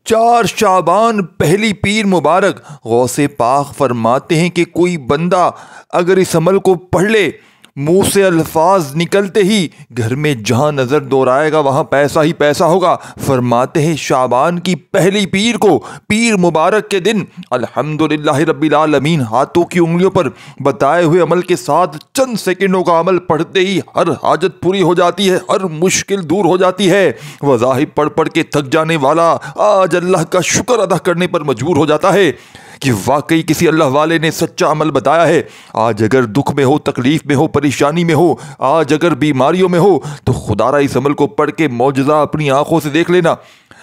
4 شعبان پہلی پیر مبارک غوث پاک فرماتے ہیں کہ کوئی بندہ اگر اس عمل کو پڑھ لے، منہ سے الفاظ نکلتے ہی گھر میں جہاں نظر دورائے گا وہاں پیسہ ہی پیسہ ہوگا۔ فرماتے ہیں شعبان کی پہلی پیر کو، پیر مبارک کے دن الحمدللہ رب العالمین ہاتھوں کی انگلیوں پر بتائے ہوئے عمل کے ساتھ چند سیکنڈوں کا عمل پڑھتے ہی ہر حاجت پوری ہو جاتی ہے، ہر مشکل دور ہو جاتی ہے۔ وظائف پڑھ پڑھ کے تھک جانے والا آج اللہ کا شکر ادا کرنے پر مجبور ہو جاتا ہے کہ واقعی کسی اللہ والے نے سچا عمل بتایا ہے۔ آج اگر دکھ میں ہو، تکلیف میں ہو، پریشانی میں ہو، آج اگر بیماریوں میں ہو تو خدا را اس عمل کو پڑھ کے معجزہ اپنی آنکھوں سے دیکھ لینا۔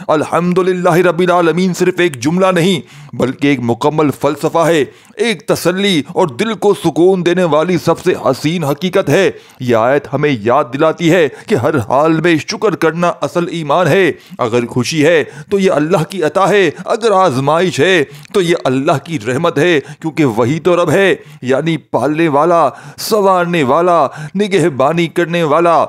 الحمدللہ رب العالمین صرف ایک جملہ نہیں بلکہ ایک مکمل فلسفہ ہے، ایک تسلی اور دل کو سکون دینے والی سب سے حسین حقیقت ہے۔ یہ آیت ہمیں یاد دلاتی ہے کہ ہر حال میں شکر کرنا اصل ایمان ہے۔ اگر خوشی ہے تو یہ اللہ کی عطا ہے، اگر آزمائش ہے تو یہ اللہ کی رحمت ہے، کیونکہ وہی تو رب ہے، یعنی پالنے والا، سنوارنے والا، نگہبانی کرنے والا۔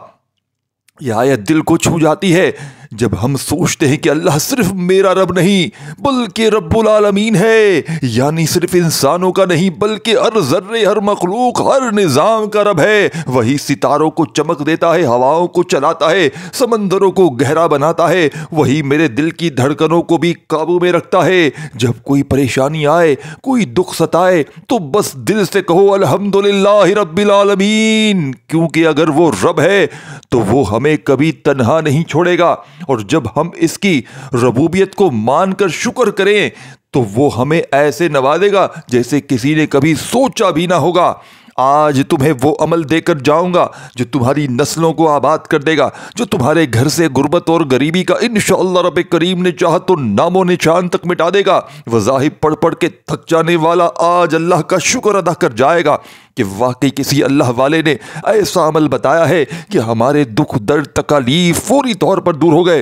یہ آیت دل کو چھو جاتی ہے جب ہم سوچتے ہیں کہ اللہ صرف میرا رب نہیں بلکہ رب العالمین ہے، یعنی صرف انسانوں کا نہیں بلکہ ہر ذرے، ہر مخلوق، ہر نظام کا رب ہے۔ وہی ستاروں کو چمک دیتا ہے، ہواؤں کو چلاتا ہے، سمندروں کو گہرا بناتا ہے، وہی میرے دل کی دھڑکنوں کو بھی قابو میں رکھتا ہے۔ جب کوئی پریشانی آئے، کوئی دکھ ستائے تو بس دل سے کہو الحمدللہ رب العالمین، کیونکہ اگر وہ رب ہے تو وہ ہمیں کبھی تنہا نہیں چھوڑے گا، اور جب ہم اس کی ربوبیت کو مان کر شکر کریں تو وہ ہمیں ایسے نوازے گا جیسے کسی نے کبھی سوچا بھی نہ ہوگا۔ آج تمہیں وہ عمل دے کر جاؤں گا جو تمہاری نسلوں کو آباد کر دے گا، جو تمہارے گھر سے غربت اور غریبی کا انشاءاللہ رب کریم نے چاہا تو نام و نشان تک مٹا دے گا۔ وظائف پڑھ پڑھ کے تھک جانے والا آج اللہ کا شکر ادا کر جائے گا کہ واقعی کسی اللہ والے نے ایسا عمل بتایا ہے کہ ہمارے دکھ درد تکالیف فوری طور پر دور ہو گئے۔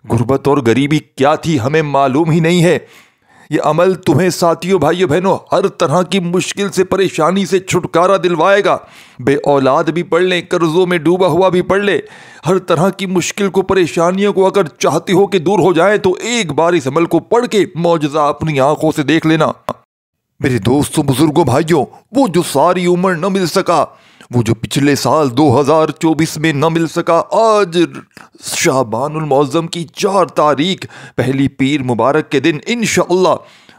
غربت اور غریبی کیا تھی ہمیں معلوم ہی نہیں ہے۔ یہ عمل تمہیں ساتھیوں، بھائیوں، بہنوں، ہر طرح کی مشکل سے، پریشانی سے چھٹکارا دلوائے گا۔ بے اولاد بھی پڑھ لیں، قرضوں میں ڈوبا ہوا بھی پڑھ لے، ہر طرح کی مشکل کو، پریشانیوں کو اگر چاہتے ہو کہ دور ہو جائیں تو ایک بار اس عمل کو پڑھ کے معجزہ اپنی آنکھوں سے دیکھ لینا۔ میرے دوستوں، بزرگوں، بھائیوں، وہ جو ساری عمر نہ مل سکا، وہ جو پچھلے سال 2024 میں نہ مل سکا، آج شعبان المعظم کی 4 تاریخ پہلی پیر مبارک کے دن انشاءاللہ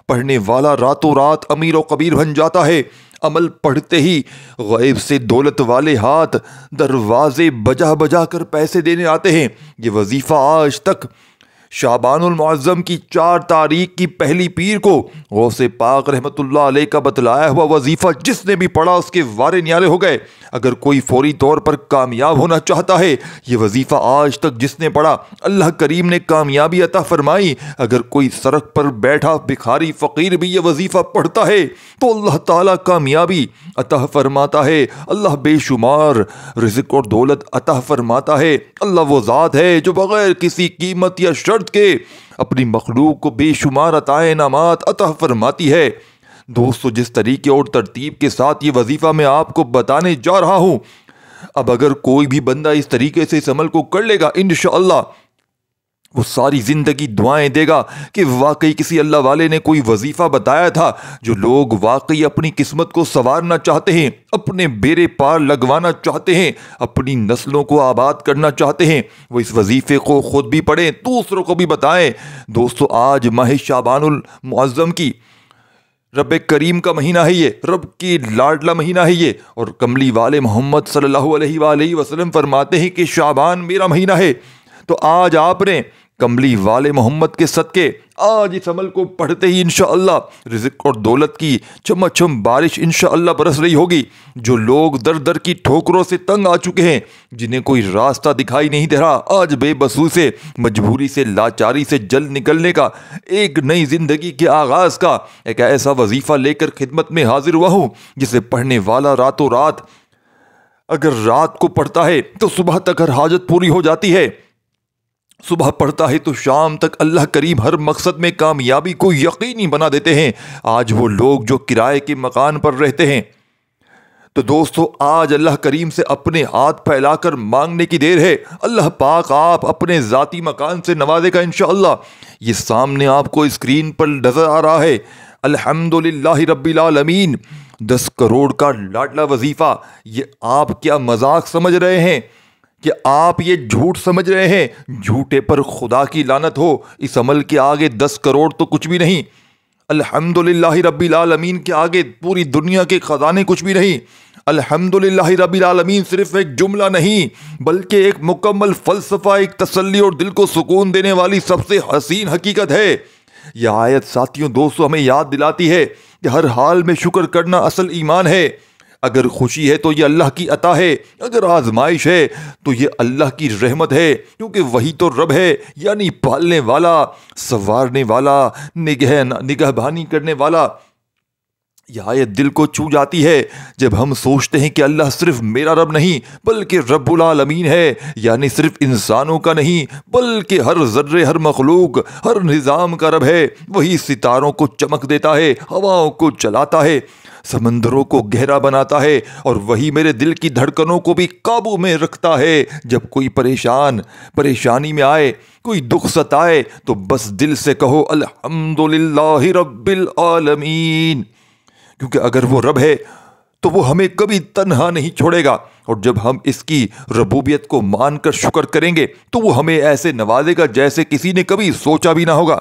پڑھنے والا راتوں رات امیر و کبیر بن جاتا ہے۔ عمل پڑھتے ہی غیب سے دولت والے ہاتھ دروازے بجا بجا کر پیسے دینے آتے ہیں۔ یہ وظیفہ آج تک شعبان المعظم کی 4 تاریخ کی پہلی پیر کو غوث پاک رحمت اللہ علیہ کا بتلایا ہوا وظیفہ جس نے بھی پڑھا اس کے وارے نیالے ہو گئے۔ اگر کوئی فوری طور پر کامیاب ہونا چاہتا ہے، یہ وظیفہ آج تک جس نے پڑھا اللہ کریم نے کامیابی عطا فرمائی۔ اگر کوئی سڑک پر بیٹھا بھکاری فقیر بھی یہ وظیفہ پڑھتا ہے تو اللہ تعالیٰ کامیابی عطا فرماتا ہے، اللہ بے شمار رزق اور دولت عطا فرماتا ہے۔ اللہ وہ ذات ہے جو بغیر کسی قیمت یا شرط کے اپنی مخلوق کو بے شمار عطائے انعامات عطا فرماتی ہے۔ دوستو، جس طریقے اور ترتیب کے ساتھ یہ وظیفہ میں آپ کو بتانے جا رہا ہوں، اب اگر کوئی بھی بندہ اس طریقے سے اس عمل کو کر لے گا انشاءاللہ وہ ساری زندگی دعائیں دے گا کہ واقعی کسی اللہ والے نے کوئی وظیفہ بتایا تھا۔ جو لوگ واقعی اپنی قسمت کو سنوارنا چاہتے ہیں، اپنے بیڑے پار لگوانا چاہتے ہیں، اپنی نسلوں کو آباد کرنا چاہتے ہیں، وہ اس وظیفے کو خود بھی پڑھیں، دوسروں کو بھی بتائیں۔ دوستو، آج ماہ شعبان المعظم کی رب کریم کا مہینہ ہے، یہ رب کی لاڈلا مہینہ ہے یہ، اور کملی والے محمد صلی اللہ علیہ وآلہ وسلم فرماتے ہیں کہ شعبان میرا مہینہ ہے۔ تو آج آپ نے کملی والے محمد کے صدقے آج اس عمل کو پڑھتے ہی انشاءاللہ رزق اور دولت کی چمچم بارش انشاءاللہ برس رہی ہوگی۔ جو لوگ در در کی ٹھوکروں سے تنگ آ چکے ہیں، جنہیں کوئی راستہ دکھائی نہیں دے رہا، آج بے بسو سے، مجبوری سے، لاچاری سے جلد نکلنے کا، ایک نئی زندگی کے آغاز کا ایک ایسا وظیفہ لے کر خدمت میں حاضر ہوا ہوں جسے پڑھنے والا راتوں رات اگر رات کو پڑھتا ہے تو صبح تک ہر حاجت پوری ہو جاتی ہے، صبح پڑھتا ہے تو شام تک اللہ کریم ہر مقصد میں کامیابی کو یقینی بنا دیتے ہیں۔ آج وہ لوگ جو کرائے کے مکان پر رہتے ہیں، تو دوستو آج اللہ کریم سے اپنے ہاتھ پھیلا کر مانگنے کی دیر ہے. اللہ پاک آپ اپنے ذاتی مکان سے نوازے گا انشاءاللہ. یہ سامنے آپ کو اسکرین پر نظر آ رہا ہے الحمدللہ رب العالمین 10 کروڑ کا لاڈلا وظیفہ. یہ آپ کیا مذاق سمجھ رہے ہیں کہ آپ یہ جھوٹ سمجھ رہے ہیں؟ جھوٹے پر خدا کی لعنت ہو. اس عمل کے آگے 10 کروڑ تو کچھ بھی نہیں. الحمدللہ رب العالمین کے آگے پوری دنیا کے خزانے کچھ بھی نہیں. الحمدللہ رب العالمین صرف ایک جملہ نہیں بلکہ ایک مکمل فلسفہ، ایک تسلی اور دل کو سکون دینے والی سب سے حسین حقیقت ہے. یہ آیت ساتھیوں دوستو ہمیں یاد دلاتی ہے کہ ہر حال میں شکر کرنا اصل ایمان ہے. اگر خوشی ہے تو یہ اللہ کی عطا ہے، اگر آزمائش ہے تو یہ اللہ کی رحمت ہے، کیونکہ وہی تو رب ہے، یعنی پالنے والا، سنوارنے والا، نگہبانی کرنے والا. یہ آیت دل کو چھو جاتی ہے جب ہم سوچتے ہیں کہ اللہ صرف میرا رب نہیں بلکہ رب العالمین ہے، یعنی صرف انسانوں کا نہیں بلکہ ہر ذرے، ہر مخلوق، ہر نظام کا رب ہے. وہی ستاروں کو چمک دیتا ہے، ہواؤں کو چلاتا ہے، سمندروں کو گہرا بناتا ہے، اور وہی میرے دل کی دھڑکنوں کو بھی قابو میں رکھتا ہے. جب کوئی پریشانی میں آئے، کوئی دکھ ستائے تو بس دل سے کہو الحمدللہ رب العالمین، کیونکہ اگر وہ رب ہے تو وہ ہمیں کبھی تنہا نہیں چھوڑے گا. اور جب ہم اس کی ربوبیت کو مان کر شکر کریں گے تو وہ ہمیں ایسے نوازے گا جیسے کسی نے کبھی سوچا بھی نہ ہوگا.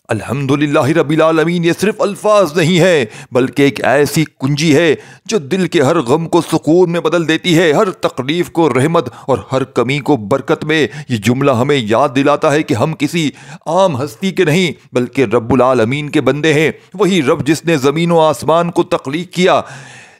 الحمدللہ رب العالمین یہ صرف الفاظ نہیں ہے بلکہ ایک ایسی کنجی ہے جو دل کے ہر غم کو سکون میں بدل دیتی ہے، ہر تکلیف کو رحمت اور ہر کمی کو برکت میں. یہ جملہ ہمیں یاد دلاتا ہے کہ ہم کسی عام ہستی کے نہیں بلکہ رب العالمین کے بندے ہیں. وہی رب جس نے زمین و آسمان کو تخلیق کیا،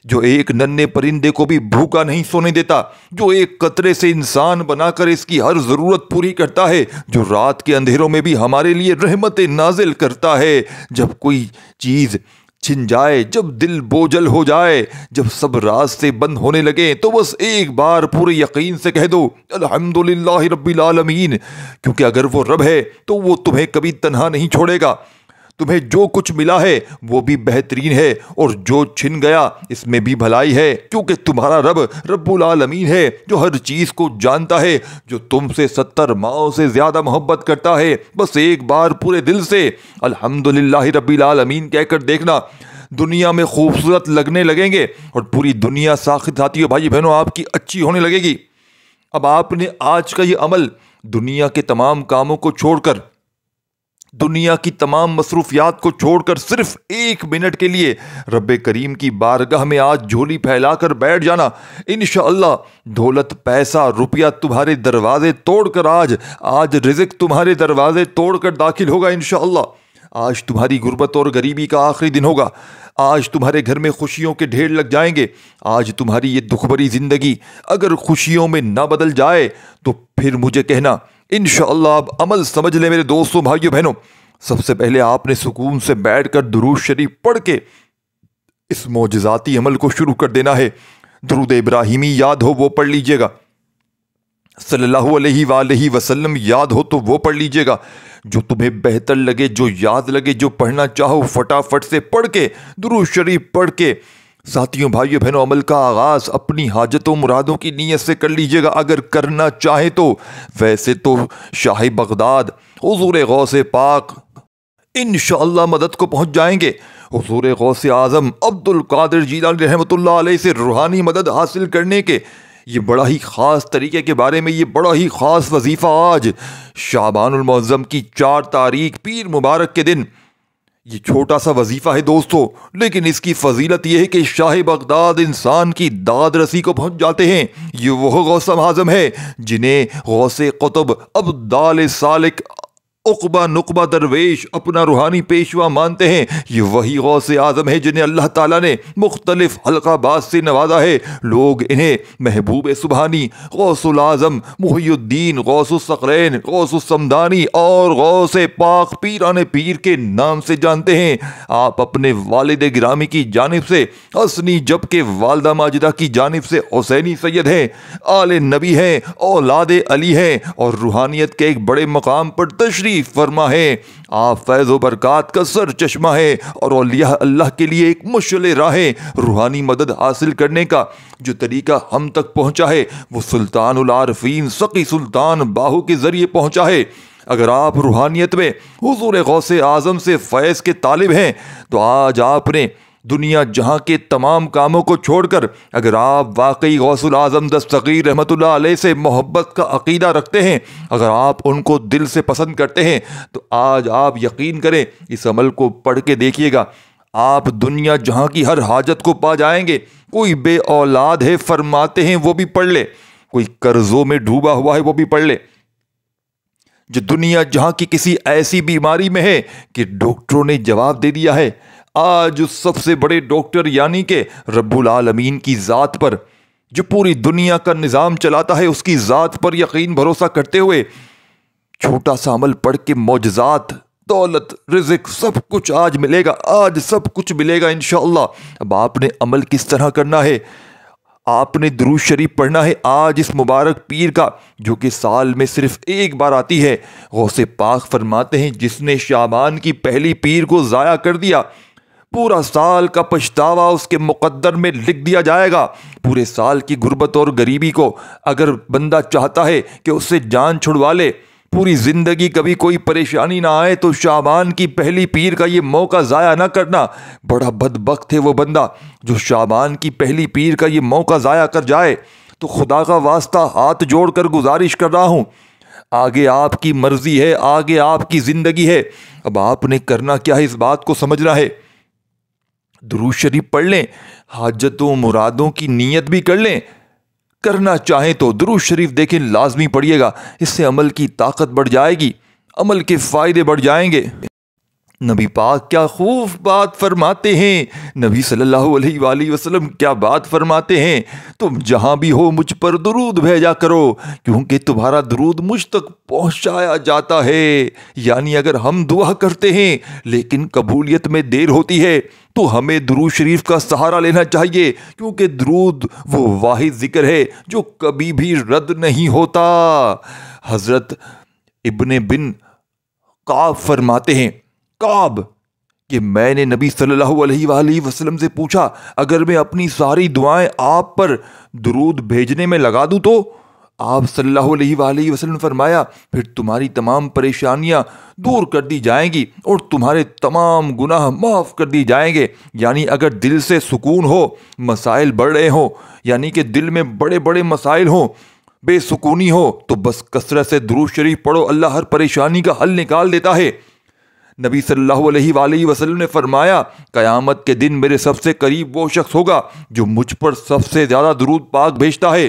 جو ایک ننھے پرندے کو بھی بھوکا نہیں سونے دیتا، جو ایک قطرے سے انسان بنا کر اس کی ہر ضرورت پوری کرتا ہے، جو رات کے اندھیروں میں بھی ہمارے لیے رحمتیں نازل کرتا ہے. جب کوئی چیز چھن جائے، جب دل بوجھل ہو جائے، جب سب راز سے بند ہونے لگے تو بس ایک بار پورے یقین سے کہہ دو الحمدللہ رب العالمین، کیونکہ اگر وہ رب ہے تو وہ تمہیں کبھی تنہا نہیں چھوڑے گا. تمہیں جو کچھ ملا ہے وہ بھی بہترین ہے، اور جو چھن گیا اس میں بھی بھلائی ہے، کیونکہ تمہارا رب رب العالمین ہے جو ہر چیز کو جانتا ہے، جو تم سے 70 ماؤں سے زیادہ محبت کرتا ہے. بس ایک بار پورے دل سے الحمدللہ رب العالمین کہہ کر دیکھنا، دنیا میں خوبصورت لگنے لگیں گے اور پوری دنیا ساتھیوں بھائی بہنوں آپ کی اچھی ہونے لگے گی. اب آپ نے آج کا یہ عمل دنیا کے تمام کاموں کو چھوڑ کر، دنیا کی تمام مصروفیات کو چھوڑ کر صرف 1 منٹ کے لیے رب کریم کی بارگاہ میں آج جھولی پھیلا کر بیٹھ جانا. انشاءاللہ دولت، پیسہ، روپیہ تمہارے دروازے توڑ کر آج رزق تمہارے دروازے توڑ کر داخل ہوگا انشاءاللہ. آج تمہاری غربت اور غریبی کا آخری دن ہوگا. آج تمہارے گھر میں خوشیوں کے ڈھیر لگ جائیں گے. آج تمہاری یہ دکھ بھری زندگی اگر خوشیوں میں نہ بدل جائے تو پھر مجھے کہنا. انشاءاللہ اب عمل سمجھ لیں میرے دوستوں، بھائیوں، بہنوں. سب سے پہلے آپ نے سکون سے بیٹھ کر درود شریف پڑھ کے اس معجزاتی عمل کو شروع کر دینا ہے. درود ابراہیمی یاد ہو وہ پڑھ لیجئے گا، صلی اللہ علیہ وآلہ وسلم یاد ہو تو وہ پڑھ لیجئے گا. جو تمہیں بہتر لگے، جو یاد لگے، جو پڑھنا چاہو فٹافٹ سے پڑھ کے، درود شریف پڑھ کے ساتھیوں بھائیوں بہنوں عمل کا آغاز اپنی حاجتوں مرادوں کی نیت سے کر لیجئے گا اگر کرنا چاہیں تو. ویسے تو شاہ بغداد حضور غوث پاک انشاءاللہ مدد کو پہنچ جائیں گے. حضور غوث اعظم عبد القادر جیلانی رحمۃ اللہ علیہ سے روحانی مدد حاصل کرنے کے یہ بڑا ہی خاص طریقے کے بارے میں، یہ بڑا ہی خاص وظیفہ آج شعبان المعظم کی 4 تاریخ پیر مبارک کے دن، یہ چھوٹا سا وظیفہ ہے دوستو، لیکن اس کی فضیلت یہ ہے کہ شاہ بغداد انسان کی داد رسی کو پہنچ جاتے ہیں. یہ وہ غوث اعظم ہے جنہیں غوث قطب ابدال سالک عقبہ نقبہ درویش اپنا روحانی پیشوا مانتے ہیں. یہ وہی غوث اعظم ہے جنہیں اللہ تعالیٰ نے مختلف حلقہ باز سے نوازا ہے. لوگ انہیں محبوب سبحانی، غوث الاعظم، محی الدین، غوث الثقلین، غوث السمدانی اور غوث پاک پیران پیر کے نام سے جانتے ہیں. آپ اپنے والد گرامی کی جانب سے حسنی جبکہ والدہ ماجدہ کی جانب سے حسینی سید ہیں، آل نبی ہیں، اولاد علی ہیں اور روحانیت کے ایک بڑے مقام پر تشریف تشریف فرما ہے۔ آپ فیض و برکات کا سر چشمہ ہے اور اولیاء اللہ کے لیے ایک مشعل راہ روحانی مدد حاصل کرنے کا جو طریقہ ہم تک پہنچا ہے وہ سلطان العارفین سقی سلطان باہو کے ذریعے پہنچا ہے۔ اگر آپ روحانیت میں حضور غوث اعظم سے فیض کے طالب ہیں تو آج آپ نے دنیا جہاں کے تمام کاموں کو چھوڑ کر اگر آپ واقعی غوث العظم دستگیر رحمۃ اللہ علیہ سے محبت کا عقیدہ رکھتے ہیں، اگر آپ ان کو دل سے پسند کرتے ہیں تو آج آپ یقین کریں، اس عمل کو پڑھ کے دیکھیے گا، آپ دنیا جہاں کی ہر حاجت کو پا جائیں گے۔ کوئی بے اولاد ہے فرماتے ہیں وہ بھی پڑھ لے، کوئی قرضوں میں ڈوبا ہوا ہے وہ بھی پڑھ لے، جو دنیا جہاں کی کسی ایسی بیماری میں ہے کہ ڈاکٹروں نے جواب دے دیا ہے، آج اس سب سے بڑے ڈاکٹر یعنی کہ رب العالمین کی ذات پر جو پوری دنیا کا نظام چلاتا ہے اس کی ذات پر یقین بھروسہ کرتے ہوئے چھوٹا سا عمل پڑھ کے معجزات، دولت، رزق سب کچھ آج ملے گا، آج سب کچھ ملے گا انشاءاللہ۔ اب آپ نے عمل کس طرح کرنا ہے؟ آپ نے درود شریف پڑھنا ہے آج اس مبارک پیر کا جو کہ سال میں صرف ایک بار آتی ہے۔ غوث پاک فرماتے ہیں جس نے شعبان کی پہلی پیر کو ضائع کر دیا پورا سال کا پچھتاوا اس کے مقدر میں لکھ دیا جائے گا۔ پورے سال کی غربت اور غریبی کو اگر بندہ چاہتا ہے کہ اس سے جان چھڑوا لے، پوری زندگی کبھی کوئی پریشانی نہ آئے، تو شعبان کی پہلی پیر کا یہ موقع ضائع نہ کرنا۔ بڑا بدبخت ہے وہ بندہ جو شعبان کی پہلی پیر کا یہ موقع ضائع کر جائے۔ تو خدا کا واسطہ ہاتھ جوڑ کر گزارش کر رہا ہوں، آگے آپ کی مرضی ہے، آگے آپ کی زندگی ہے۔ اب آپ نے کرنا کیا ہے اس بات کو سمجھنا ہے۔ درود شریف پڑھ لیں، حاجتوں مرادوں کی نیت بھی کر لیں، کرنا چاہیں تو درود شریف دیکھیں لازمی پڑھیے گا، اس سے عمل کی طاقت بڑھ جائے گی، عمل کے فائدے بڑھ جائیں گے۔ نبی پاک کیا خوب بات فرماتے ہیں، نبی صلی اللہ علیہ وآلہ وسلم کیا بات فرماتے ہیں، تم جہاں بھی ہو مجھ پر درود بھیجا کرو کیونکہ تمہارا درود مجھ تک پہنچایا جاتا ہے۔ یعنی اگر ہم دعا کرتے ہیں لیکن قبولیت میں دیر ہوتی ہے تو ہمیں درود شریف کا سہارا لینا چاہیے، کیونکہ درود وہ واحد ذکر ہے جو کبھی بھی رد نہیں ہوتا۔ حضرت ابن بن کعب فرماتے ہیں، کعب کہ میں نے نبی صلی اللہ علیہ وآلہ وسلم سے پوچھا اگر میں اپنی ساری دعائیں آپ پر درود بھیجنے میں لگا دوں تو؟ آپ صلی اللہ علیہ وآلہ وسلم فرمایا پھر تمہاری تمام پریشانیاں دور کر دی جائیں گی اور تمہارے تمام گناہ معاف کر دی جائیں گے۔ یعنی اگر دل سے سکون ہو، مسائل بڑھ رہے ہوں، یعنی کہ دل میں بڑے بڑے مسائل ہوں، بے سکونی ہو، تو بس کثرت سے درود شریف پڑھو، اللہ ہر پریشانی کا حل نکال دیتا ہے۔ نبی صلی اللہ علیہ وآلہ وسلم نے فرمایا قیامت کے دن میرے سب سے قریب وہ شخص ہوگا جو مجھ پر سب سے زیادہ درود پاک بھیجتا ہے۔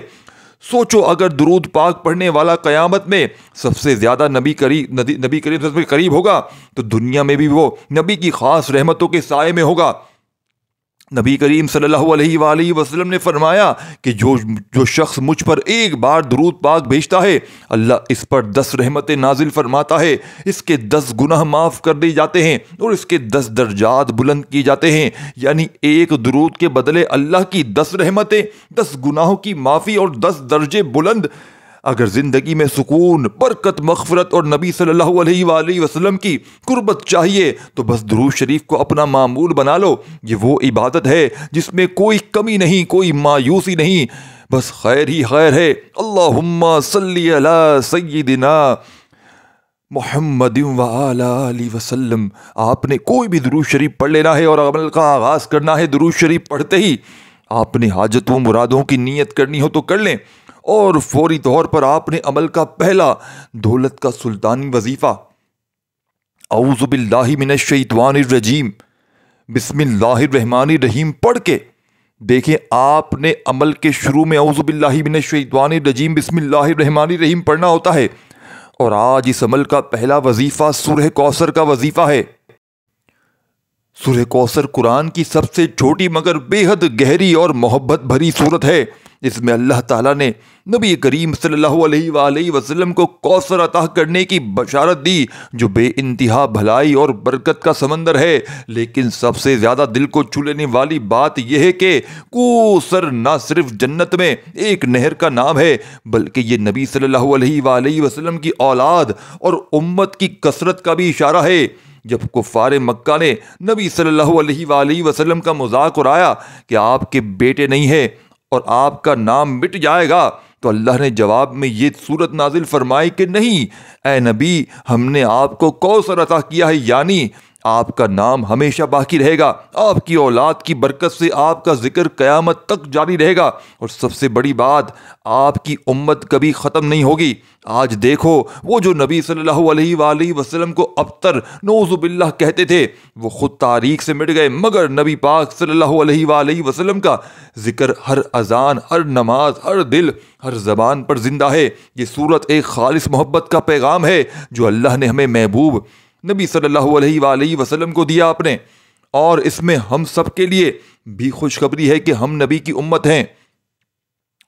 سوچو اگر درود پاک پڑھنے والا قیامت میں سب سے زیادہ نبی کریم سے قریب ہوگا تو دنیا میں بھی وہ نبی کی خاص رحمتوں کے سائے میں ہوگا۔ نبی کریم صلی اللہ علیہ وآلہ وسلم نے فرمایا کہ جو شخص مجھ پر ایک بار درود پاک بھیجتا ہے اللہ اس پر 10 رحمتیں نازل فرماتا ہے، اس کے 10 گناہ معاف کر دی جاتے ہیں اور اس کے 10 درجات بلند کی جاتے ہیں۔ یعنی ایک درود کے بدلے اللہ کی 10 رحمتیں، 10 گناہوں کی معافی اور 10 درجے بلند۔ اگر زندگی میں سکون، برکت، مغفرت اور نبی صلی اللہ علیہ وآلہ وسلم کی قربت چاہیے تو بس درود شریف کو اپنا معمول بنا لو۔ یہ وہ عبادت ہے جس میں کوئی کمی نہیں، کوئی مایوسی نہیں، بس خیر ہی خیر ہے۔ اللہم صلی علی سیدنا محمد وعلی آلہ وسلم۔ آپ نے کوئی بھی درود شریف پڑھ لینا ہے اور عمل کا آغاز کرنا ہے درود شریف پڑھتے ہی۔ آپ نے حاجتوں مرادوں کی نیت کرنی ہو تو کر لیں، اور فوری طور پر آپ نے عمل کا پہلا دولت کا سلطانی وظیفہ اعوذ باللہ من الشیطان الرجیم بسم اللہ الرحمن الرحیم پڑھ کے دیکھیں۔ آپ نے عمل کے شروع میں اعوذ باللہ من الشیطان الرجیم بسم اللہ الرحمن الرحیم پڑھنا ہوتا ہے، اور آج اس عمل کا پہلا وظیفہ سورہ کوثر کا وظیفہ ہے۔ سورہ کوثر قرآن کی سب سے چھوٹی مگر بے حد گہری اور محبت بھری سورت ہے۔ اس میں اللہ تعالیٰ نے نبی کریم صلی اللہ علیہ وآلہ وسلم کو کوثر عطا کرنے کی بشارت دی جو بے انتہا بھلائی اور برکت کا سمندر ہے۔ لیکن سب سے زیادہ دل کو چھو لینے والی بات یہ ہے کہ کوثر نہ صرف جنت میں ایک نہر کا نام ہے بلکہ یہ نبی صلی اللہ علیہ وآلہ وسلم کی اولاد اور امت کی کثرت کا بھی اشارہ ہے۔ جب کفار مکہ نے نبی صلی اللہ علیہ وآلہ وسلم کا مذاق اڑایا کہ آپ کے بیٹے نہیں ہیں اور آپ کا نام مٹ جائے گا تو اللہ نے جواب میں یہ صورت نازل فرمائی کہ نہیں اے نبی، ہم نے آپ کو کوثر عطا کیا ہے، یعنی آپ کا نام ہمیشہ باقی رہے گا، آپ کی اولاد کی برکت سے آپ کا ذکر قیامت تک جاری رہے گا، اور سب سے بڑی بات آپ کی امت کبھی ختم نہیں ہوگی۔ آج دیکھو وہ جو نبی صلی اللہ علیہ وآلہ وسلم کو ابتر نعوذ باللہ کہتے تھے وہ خود تاریخ سے مٹ گئے، مگر نبی پاک صلی اللہ علیہ وآلہ وسلم کا ذکر ہر اذان، ہر نماز، ہر دل، ہر زبان پر زندہ ہے۔ یہ صورت ایک خالص محبت کا پیغام ہے جو اللہ نے ہمیں محبوب نبی صلی اللہ علیہ وآلہ وسلم کو دیا اپنے، اور اس میں ہم سب کے لیے بھی خوشخبری ہے کہ ہم نبی کی امت ہیں،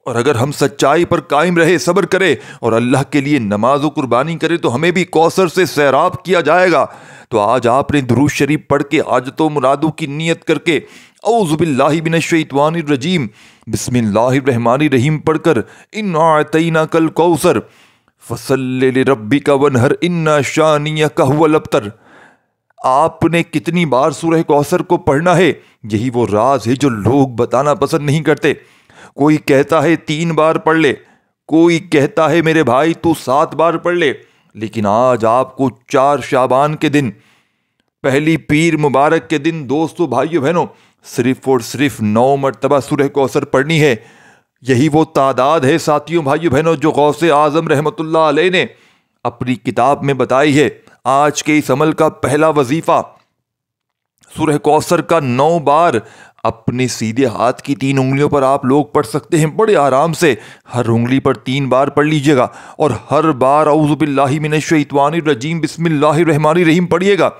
اور اگر ہم سچائی پر قائم رہے، صبر کرے اور اللہ کے لیے نماز و قربانی کرے تو ہمیں بھی کوثر سے سیراب کیا جائے گا۔ تو آج آپ نے درود شریف پڑھ کے حاجت و مرادوں کی نیت کر کے اعوذ باللہ من الشیطان الرجیم بسم اللہ الرحمن الرحیم پڑھ کر انا اعطیناک الکوثر فصلی لربک وانحر ان شانیک ھو الابتر، آپ نے کتنی بار سورہ کوثر کو پڑھنا ہے؟ یہی وہ راز ہے جو لوگ بتانا پسند نہیں کرتے۔ کوئی کہتا ہے 3 بار پڑھ لے، کوئی کہتا ہے میرے بھائی تو 7 بار پڑھ لے، لیکن آج آپ کو 4 شعبان کے دن، پہلی پیر مبارک کے دن دوستو بھائیو بہنوں صرف اور صرف 9 مرتبہ سورہ کوثر پڑھنی ہے۔ یہی وہ تعداد ہے ساتھیوں بھائیو بہنوں جو غوث اعظم رحمۃ اللہ علیہ نے اپنی کتاب میں بتائی ہے۔ آج کے اس عمل کا پہلا وظیفہ سورہ کوثر کا 9 بار اپنے سیدھے ہاتھ کی 3 انگلیوں پر آپ لوگ پڑھ سکتے ہیں، بڑے آرام سے ہر انگلی پر 3 بار پڑھ لیجئے گا، اور ہر بار اعوذ باللہ من الشیطان الرجیم بسم اللہ الرحمن الرحیم پڑھیے گا۔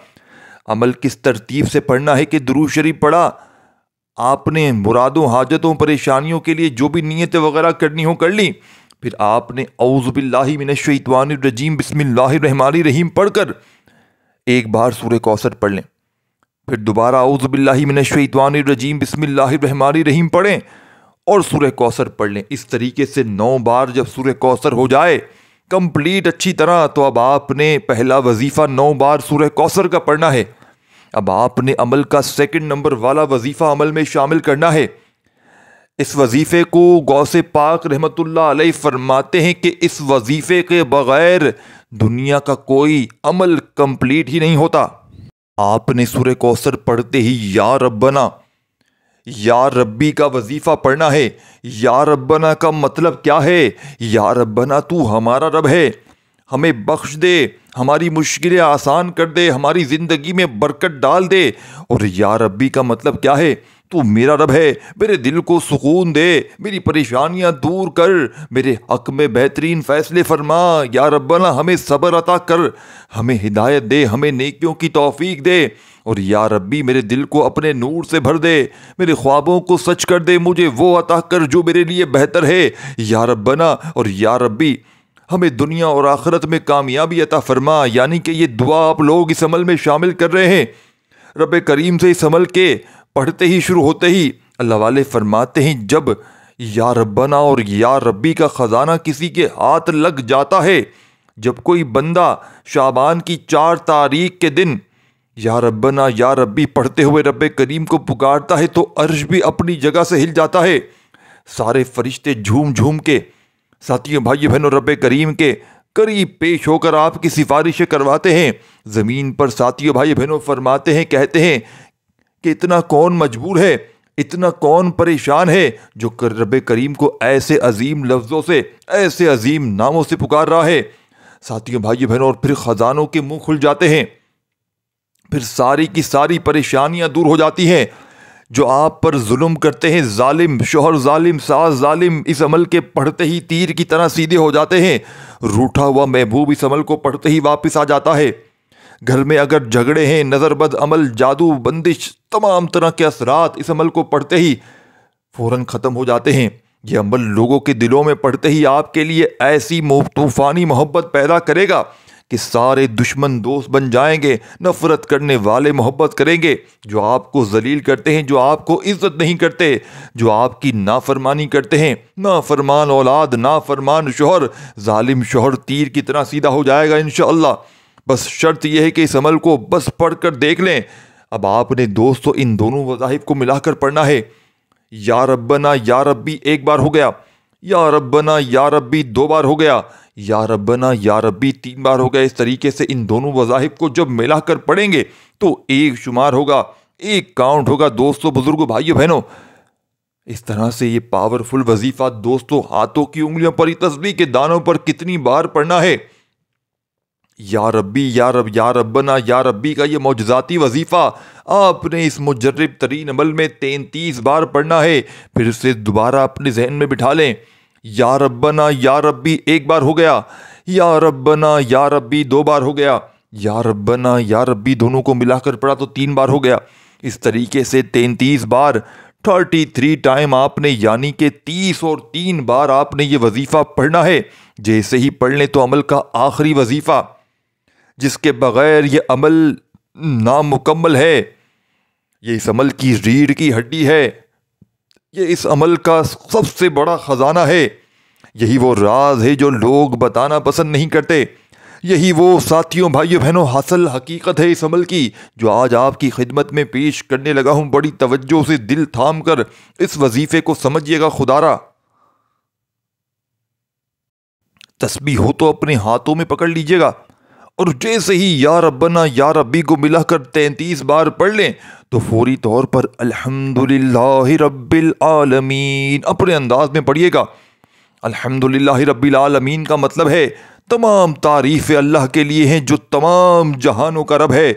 عمل کس ترتیب سے پڑھنا ہے کہ درود شریف پڑھا، آپ نے مرادوں، حاجتوں، پریشانیوں کے لیے جو بھی نیتیں وغیرہ کرنی ہو کر لی، پھر آپ نے اعوذ باللہ من الشیطان الرجیم بسم اللہ الرحمن الرحیم پڑھ کر ایک بار سورہ کوثر پڑھ لیں، پھر دوبارہ اعوذ باللہ من الشیطان الرجیم بسم اللہ الرحمن الرحیم پڑھیں اور سورہ کوثر پڑھ لیں۔ اس طریقے سے 9 بار جب سورہ کوثر ہو جائے کمپلیٹ اچھی طرح، تو اب آپ نے پہلا وظیفہ 9 بار سورہ کوثر کا پڑھنا ہے۔ اب آپ نے عمل کا 2 نمبر والا وظیفہ عمل میں شامل کرنا ہے۔ اس وظیفے کو غوث پاک رحمت اللہ علیہ فرماتے ہیں کہ اس وظیفے کے بغیر دنیا کا کوئی عمل کمپلیٹ ہی نہیں ہوتا۔ آپ نے سورہ کوثر پڑھتے ہی یا ربنا، یا ربی کا وظیفہ پڑھنا ہے۔ یا ربنا کا مطلب کیا ہے؟ یا ربنا تو ہمارا رب ہے، ہمیں بخش دے، ہماری مشکلیں آسان کر دے، ہماری زندگی میں برکت ڈال دے۔ اور یا ربی کا مطلب کیا ہے؟ تو میرا رب ہے، میرے دل کو سکون دے، میری پریشانیاں دور کر، میرے حق میں بہترین فیصلے فرما۔ یا ربنا ہمیں صبر عطا کر، ہمیں ہدایت دے، ہمیں نیکیوں کی توفیق دے، اور یا ربی میرے دل کو اپنے نور سے بھر دے، میرے خوابوں کو سچ کر دے، مجھے وہ عطا کر جو میرے لیے بہتر ہے یا ربنا۔ اور یا ربی ہمیں دنیا اور آخرت میں کامیابی عطا فرما۔ یعنی کہ یہ دعا آپ لوگ اس عمل میں شامل کر رہے ہیں۔ رب کریم سے اس عمل کے پڑھتے ہی شروع ہوتے ہی اللہ والے فرماتے ہیں جب یا ربنا اور یا ربی کا خزانہ کسی کے ہاتھ لگ جاتا ہے، جب کوئی بندہ شعبان کی 4 تاریخ کے دن یا ربنا یا ربی پڑھتے ہوئے رب کریم کو پکارتا ہے تو عرش بھی اپنی جگہ سے ہل جاتا ہے، سارے فرشتے جھوم جھوم کے ساتھیوں بھائی بہنوں رب کریم کے قریب پیش ہو کر آپ کی سفارشیں کرواتے ہیں۔ زمین پر ساتھیوں بھائی بہنوں فرماتے ہیں، کہتے ہیں کہ اتنا کون مجبور ہے، اتنا کون پریشان ہے جو رب کریم کو ایسے عظیم لفظوں سے، ایسے عظیم ناموں سے پکار رہا ہے۔ ساتھیوں بھائی بہنوں اور پھر خزانوں کے منہ کھل جاتے ہیں، پھر ساری کی ساری پریشانیاں دور ہو جاتی ہیں۔ جو آپ پر ظلم کرتے ہیں، ظالم شوہر، ظالم ساس، ظالم، اس عمل کے پڑھتے ہی تیر کی طرح سیدھے ہو جاتے ہیں۔ روٹھا ہوا محبوب اس عمل کو پڑھتے ہی واپس آ جاتا ہے۔ گھر میں اگر جھگڑے ہیں، نظر بد عمل، جادو، بندش، تمام طرح کے اثرات اس عمل کو پڑھتے ہی فوراً ختم ہو جاتے ہیں۔ یہ عمل لوگوں کے دلوں میں پڑھتے ہی آپ کے لیے ایسی طوفانی محبت پیدا کرے گا کہ سارے دشمن دوست بن جائیں گے، نفرت کرنے والے محبت کریں گے، جو آپ کو ذلیل کرتے ہیں، جو آپ کو عزت نہیں کرتے، جو آپ کی نافرمانی کرتے ہیں، نافرمان اولاد، نافرمان شوہر، ظالم شوہر تیر کی طرح سیدھا ہو جائے گا انشاءاللہ۔ بس شرط یہ ہے کہ اس عمل کو بس پڑھ کر دیکھ لیں۔ اب آپ نے دوستو ان دونوں وظائف کو ملا کر پڑھنا ہے۔ یا ربنا یا ربی ایک بار ہو گیا، یا ربنا یا ربی دو بار ہو گیا، یا ربنا یا ربی تین بار ہو گیا۔ اس طریقے سے ان دونوں وظائف کو جب ملا کر پڑھیں گے تو ایک شمار ہوگا، ایک کاؤنٹ ہوگا۔ دوستو، بزرگوں، بھائیو، بہنوں، اس طرح سے یہ پاورفل وظیفہ دوستو ہاتھوں کی انگلیوں پر، تسبیح کے دانوں پر کتنی بار پڑھنا ہے؟ یا ربی یا رب یا ربنا یا ربی کا یہ معجزاتی وظیفہ آپ نے اس مجرب ترین عمل میں 33 بار پڑھنا ہے۔ پھر سے دوبارہ اپنے ذہن میں بٹھا لیں۔ یا ربنا یا ربی ایک بار ہو گیا، یا ربنا یا ربی دو بار ہو گیا، یا ربنا یا ربی دونوں کو ملا کر پڑھا تو 3 بار ہو گیا۔ اس طریقے سے 33 بار 33 ٹائم آپ نے، یعنی کہ 30 اور 3 بار آپ نے یہ وظیفہ پڑھنا ہے۔ جیسے ہی پڑھ لیں تو عمل کا آخری وظیفہ جس کے بغیر یہ عمل نامکمل ہے، یہ اس عمل کی ریڑھ کی ہڈی ہے، یہ اس عمل کا سب سے بڑا خزانہ ہے۔ یہی وہ راز ہے جو لوگ بتانا پسند نہیں کرتے۔ یہی وہ ساتھیوں، بھائیوں، بہنوں، حاصل حقیقت ہے اس عمل کی جو آج آپ کی خدمت میں پیش کرنے لگا ہوں۔ بڑی توجہ سے دل تھام کر اس وظیفے کو سمجھیے گا خدارا۔ تسبیح ہو تو اپنے ہاتھوں میں پکڑ لیجیے گا، اور جیسے ہی یا ربنا یا ربی کو ملا کر 33 بار پڑھ لیں تو فوری طور پر الحمدللہ رب العالمین اپنے انداز میں پڑھیے گا۔ الحمدللہ رب العالمین کا مطلب ہے تمام تعریفیں اللہ کے لیے ہیں جو تمام جہانوں کا رب ہے۔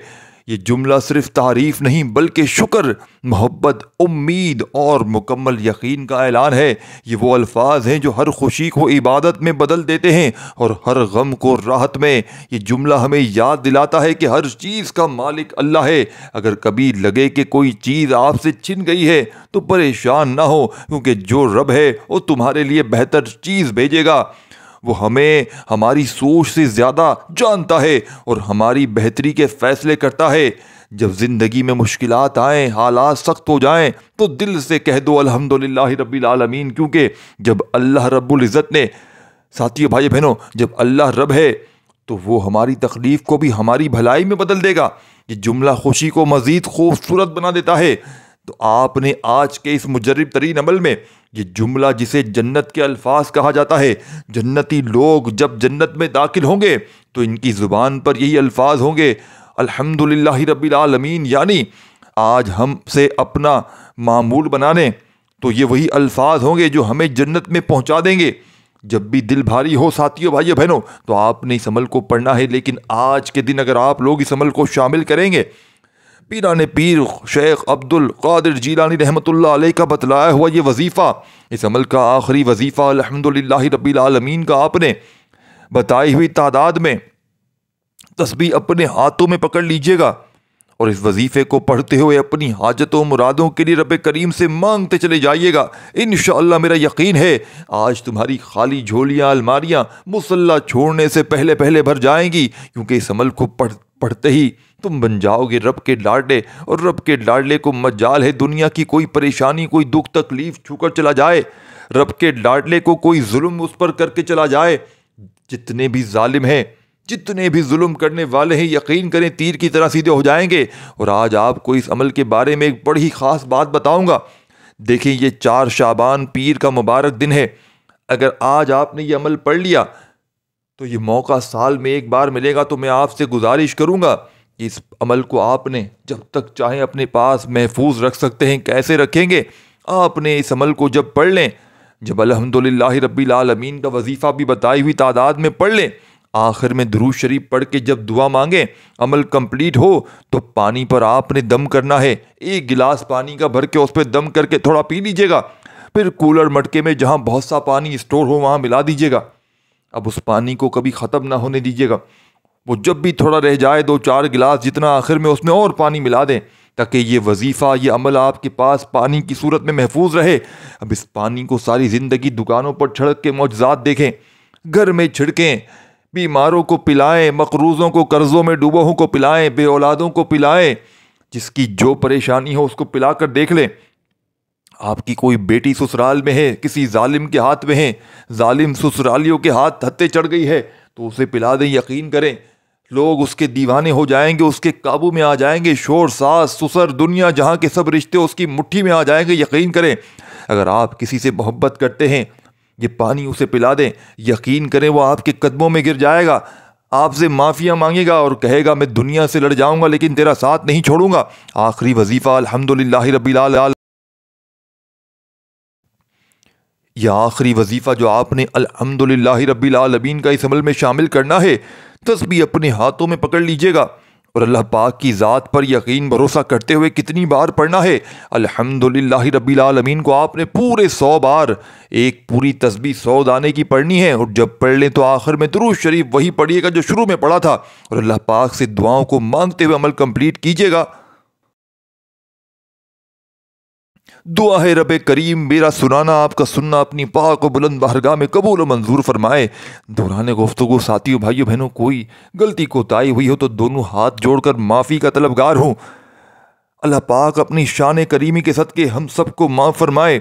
یہ جملہ صرف تعریف نہیں بلکہ شکر، محبت، امید اور مکمل یقین کا اعلان ہے۔ یہ وہ الفاظ ہیں جو ہر خوشی کو عبادت میں بدل دیتے ہیں اور ہر غم کو راحت میں۔ یہ جملہ ہمیں یاد دلاتا ہے کہ ہر چیز کا مالک اللہ ہے۔ اگر کبھی لگے کہ کوئی چیز آپ سے چھن گئی ہے تو پریشان نہ ہو، کیونکہ جو رب ہے وہ تمہارے لیے بہتر چیز بھیجے گا۔ وہ ہمیں ہماری سوچ سے زیادہ جانتا ہے اور ہماری بہتری کے فیصلے کرتا ہے۔ جب زندگی میں مشکلات آئیں، حالات سخت ہو جائیں تو دل سے کہہ دو الحمدللہ رب العالمین، کیونکہ جب اللہ رب العزت نے، ساتھیو، بھائی بہنوں، جب اللہ رب ہے تو وہ ہماری تکلیف کو بھی ہماری بھلائی میں بدل دے گا۔ یہ جملہ خوشی کو مزید خوبصورت بنا دیتا ہے۔ تو آپ نے آج کے اس مجرب ترین عمل میں یہ جملہ، جسے جنت کے الفاظ کہا جاتا ہے، جنتی لوگ جب جنت میں داخل ہوں گے تو ان کی زبان پر یہی الفاظ ہوں گے، الحمدللہ رب العالمین، یعنی آج ہم سے اپنا معمول بنانے تو یہ وہی الفاظ ہوں گے جو ہمیں جنت میں پہنچا دیں گے۔ جب بھی دل بھاری ہو ساتھیوں، بھائیو، بہنوں، تو آپ نے اس عمل کو پڑھنا ہے۔ لیکن آج کے دن اگر آپ لوگ اس عمل کو شامل کریں گے، پیران پیر شیخ عبد القادر جیلانی رحمۃ اللہ علیہ کا بتلایا ہوا یہ وظیفہ، اس عمل کا آخری وظیفہ الحمدللہ رب العالمین کا، آپ نے بتائی ہوئی تعداد میں تسبیح اپنے ہاتھوں میں پکڑ لیجئے گا اور اس وظیفے کو پڑھتے ہوئے اپنی حاجتوں مرادوں کے لیے رب کریم سے مانگتے چلے جائیے گا۔ انشاءاللہ میرا یقین ہے آج تمہاری خالی جھولیاں، الماریاں مصلی چھوڑنے سے پہلے پہلے بھر جائیں گی، کیونکہ اس عمل کو پڑھتے ہی تم بن جاؤ گے رب کے لاڈلے، اور رب کے لاڈلے کو مجال ہے دنیا کی کوئی پریشانی، کوئی دکھ تکلیف چھو کر چلا جائے، رب کے لاڈلے کو کوئی ظلم اس پر کر کے چلا جائے۔ جتنے بھی ظالم ہیں، جتنے بھی ظلم کرنے والے ہیں، یقین کریں تیر کی طرح سیدھے ہو جائیں گے۔ اور آج آپ کو اس عمل کے بارے میں ایک بڑی خاص بات بتاؤں گا۔ دیکھیں، یہ 4 شعبان پیر کا مبارک دن ہے۔ اگر آج آپ نے یہ عمل پڑھ لیا تو یہ موقع سال میں ایک بار ملے گا۔ تو میں آپ سے گزارش کروں گا کہ اس عمل کو آپ نے جب تک چاہیں اپنے پاس محفوظ رکھ سکتے ہیں۔ کیسے رکھیں گے؟ آپ نے اس عمل کو جب پڑھ لیں، جب الحمدللہ رب العالمین کا وظیفہ بھی بتائی ہوئی تعداد میں پڑھ لیں، آخر میں درود شریف پڑھ کے جب دعا مانگیں، عمل کمپلیٹ ہو تو پانی پر آپ نے دم کرنا ہے۔ 1 گلاس پانی کا بھر کے اس پہ دم کر کے تھوڑا پی لیجئے گا، پھر کولر مٹکے میں جہاں بہت سا پانی اسٹور ہو وہاں ملا دیجئے گا۔ اب اس پانی کو کبھی ختم نہ ہونے دیجئے گا، وہ جب بھی تھوڑا رہ جائے 2-4 گلاس جتنا، آخر میں اس میں اور پانی ملا دیں۔ تاکہ یہ وظیفہ، یہ عمل آپ کے پاس پانی کی صورت میں محفوظ رہے۔ اب اس پانی کو ساری زندگی دکانوں پر چھڑک کے معجزات دیکھیں، گھر میں چھڑکیں، بیماروں کو پلائیں، مقروضوں کو، قرضوں میں ڈوبوں کو پلائیں، بے اولادوں کو پلائیں، جس کی جو پریشانی ہو اس کو پلا کر دیکھ لیں۔ آپ کی کوئی بیٹی سسرال میں ہے، کسی ظالم کے ہاتھ میں ہے، ظالم سسرالیوں کے ہاتھ ہتھے چڑھ گئی ہے، تو اسے پلا دیں۔ یقین کریں لوگ اس کے دیوانے ہو جائیں گے، اس کے قابو میں آ جائیں گے، شور ساس سسر دنیا جہاں کے سب رشتے اس کی مٹھی میں آ جائیں گے۔ یقین کریں اگر آپ کسی سے محبت کرتے ہیں، یہ پانی اسے پلا دیں، یقین کریں وہ آپ کے قدموں میں گر جائے گا، آپ سے معافیاں مانگے گا اور کہے گا میں دنیا سے لڑ جاؤں گا لیکن تیرا ساتھ نہیں چھوڑوں گا۔ آخری وظیفہ الحمدللہ رب العالمین، یہ آخری وظیفہ جو آپ نے الحمدللہ رب العالمین کا اس عمل میں شامل کرنا ہے، تسبیح اپنے ہاتھوں میں پکڑ لیجئے گا اور اللہ پاک کی ذات پر یقین بھروسہ کرتے ہوئے کتنی بار پڑھنا ہے الحمدللہ رب العالمین کو؟ آپ نے پورے 100 بار، ایک پوری تسبیح 100 دانے کی پڑھنی ہے، اور جب پڑھ لیں تو آخر میں درود شریف وہی پڑھیے گا جو شروع میں پڑھا تھا، اور اللہ پاک سے دعاؤں کو مانگتے ہوئے عمل کمپلیٹ کیجئے گا۔ دعا ہے رب کریم میرا سنانا آپ کا سننا اپنی پاک و بلند بارگاہ میں قبول و منظور فرمائے۔ دوران گفتگو ساتھیوں، بھائیوں بہنوں، کوئی غلطی کوتاہی ہوئی ہو تو دونوں ہاتھ جوڑ کر معافی کا طلبگار ہوں۔ اللہ پاک اپنی شان کریمی کے صدقے ہم سب کو معاف فرمائے۔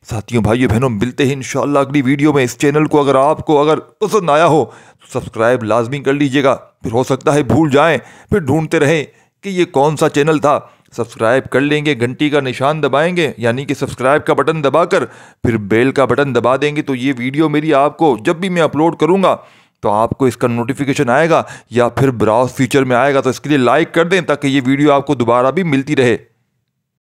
ساتھیوں، بھائیوں بہنوں، ملتے ہیں انشاءاللہ اگلی ویڈیو میں۔ اس چینل کو اگر آپ کو پسند آیا ہو تو سبسکرائب لازمی کر لیجئے گا، پھر ہو سکتا ہے بھول جائیں، پھر ڈھونڈتے رہیں کہ یہ کون سا چینل تھا۔ سبسکرائب کر لیں گے، گھنٹی کا نشان دبائیں گے، یعنی کہ سبسکرائب کا بٹن دبا کر پھر بیل کا بٹن دبا دیں گے، تو یہ ویڈیو میری آپ کو جب بھی میں اپلوڈ کروں گا تو آپ کو اس کا نوٹیفیکیشن آئے گا، یا پھر براؤز فیچر میں آئے گا۔ تو اس کے لیے لائک کر دیں تاکہ یہ ویڈیو آپ کو دوبارہ بھی ملتی رہے۔